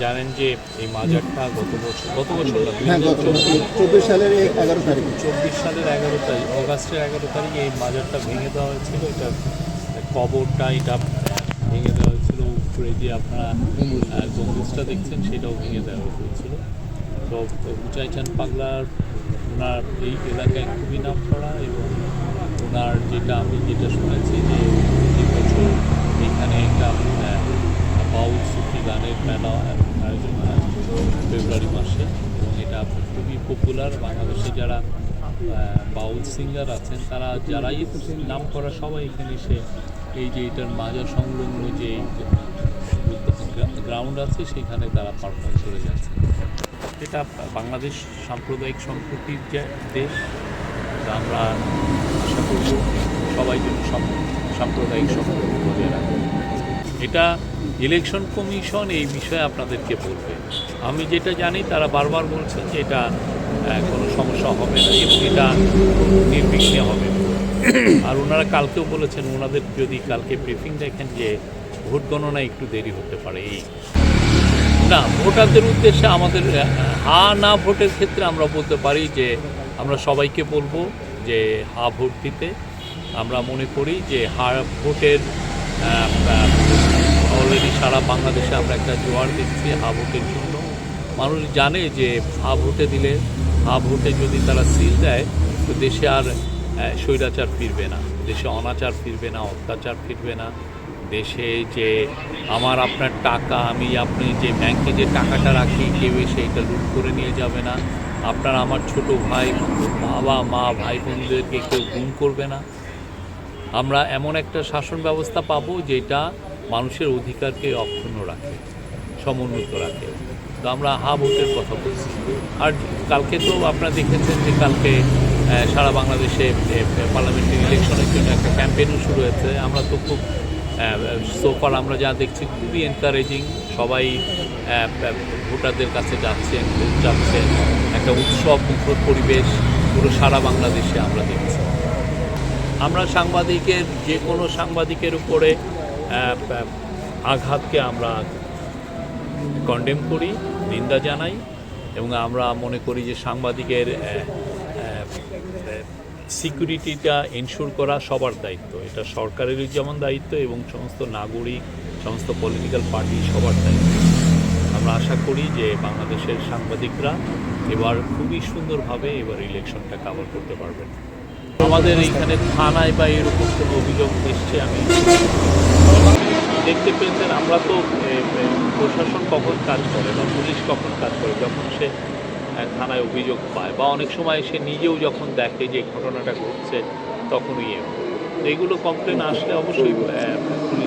জানেন যে এই মাজারটা গত বছর না, চব্বিশ সালের 11 তারিখ 24 সালের 11 তারিখ, অগাস্টের 11 তারিখে এই মাজারটা ভেঙে দেওয়া হয়েছিল। এটা কবরটা এটা ভেঙে দেওয়া হয়েছিল। উপরে যে আপনারা গম্বুজটা দেখছেন সেটাও ভেঙে দেওয়া হয়েছিল। তো উচাইচান পাগলার ওনার এই এলাকায় খুবই নাম করা, এবং ওনার আমি যেটা শুনেছি যে এই বছর এখানে একটা বাউল সুফি গানের মেলা আয়োজন হয় ফেব্রুয়ারি মাসে, এবং এটা খুবই পপুলার। বাংলাদেশে যারা বাউল সিঙ্গার আছেন তারা যারাই নাম করা সবাই এখানে এসে এই যে এটার মাজার সংলগ্ন যে গ্রাউন্ড আছে সেখানে তারা পারফর্ম করে যাচ্ছে। এটা বাংলাদেশ সাম্প্রদায়িক সম্প্রীতির যে দেশ, আমরা আশা করব সবাই যেন সাম্প্রদায়িক সম্প্রীতি বজায় রাখবে। এটা ইলেকশন কমিশন এই বিষয়ে আপনাদেরকে বলবে। আমি যেটা জানি তারা বারবার বলছেন যে এটা কোনো সমস্যা হবে না এবং এটা নির্বিঘ্নে হবে। আর ওনারা কালকেও বলেছেন ওনাদের যদি কালকে ব্রিফিং দেখেন যে ভোট গণনা একটু দেরি হতে পারে। এই না, ভোটারদের উদ্দেশ্যে আমাদের হা না ভোটের ক্ষেত্রে আমরা বলতে পারি যে আমরা সবাইকে বলবো যে হা ভোট দিতে। আমরা মনে করি যে হা ভোটের অলরেডি সারা বাংলাদেশে আমরা একটা জোয়ার দেখছি হা ভোটের জন্য। মানুষ জানে যে হা ভোটে দিলে, হা ভোটে যদি তারা সিল দেয় তো দেশে আর স্বৈরাচার ফিরবে না, দেশে অনাচার ফিরবে না, অত্যাচার ফিরবে না। দেশে যে আমার আপনার টাকা, আপনি যে ব্যাংকে যে টাকাটা রাখি কেউ এসে এটা লুট করে নিয়ে যাবে না। আপনার আমার ছোট ভাই, বাবা মা, ভাই বোনদেরকে কেউ গুম করবে না। আমরা এমন একটা শাসন ব্যবস্থা পাবো যেটা মানুষের অধিকারকে অক্ষুণ্ণ রাখে, সমুন্নত রাখে। তো আমরা হা ভোটের কথা বলছি। আর কালকে তো আপনারা দেখেছেন যে কালকে সারা বাংলাদেশে পার্লামেন্টারি ইলেকশনের জন্য একটা ক্যাম্পেইনও শুরু হয়েছে। আমরা তো খুব সোফার আমরা যা দেখছি খুবই এনকারেজিং। সবাই ভোটারদের কাছে যাচ্ছেন একটা উৎসব মুখর পরিবেশ পুরো সারা বাংলাদেশে আমরা দেখছি। আমরা যে কোনো সাংবাদিকের উপরে আঘাতকে আমরা কন্ডেম করি, নিন্দা জানাই, এবং আমরা মনে করি যে সাংবাদিকের সিকিউরিটিটা এনশিওর করা সবার দায়িত্ব। এটা সরকারেরই যেমন দায়িত্ব এবং সমস্ত নাগরিক, সমস্ত পলিটিক্যাল পার্টি সবার দায়িত্ব। আমরা আশা করি যে বাংলাদেশের সাংবাদিকরা এবার খুবই সুন্দরভাবে এবার ইলেকশনটা কাভার করতে পারবেন। আমাদের এইখানে থানায় বা এরকম কোনো অভিযোগ এসছে আমি দেখতে পেয়েছেন। আমরা তো প্রশাসন কখন কাজ করে বা পুলিশ কখন কাজ করে, যখন সে থানায় অভিযোগ পায় বা অনেক সময় সে নিজেও যখন দেখে যে ঘটনাটা ঘটছে তখনই এগুলো কমপ্লেন আসলে অবশ্যই পুলিশ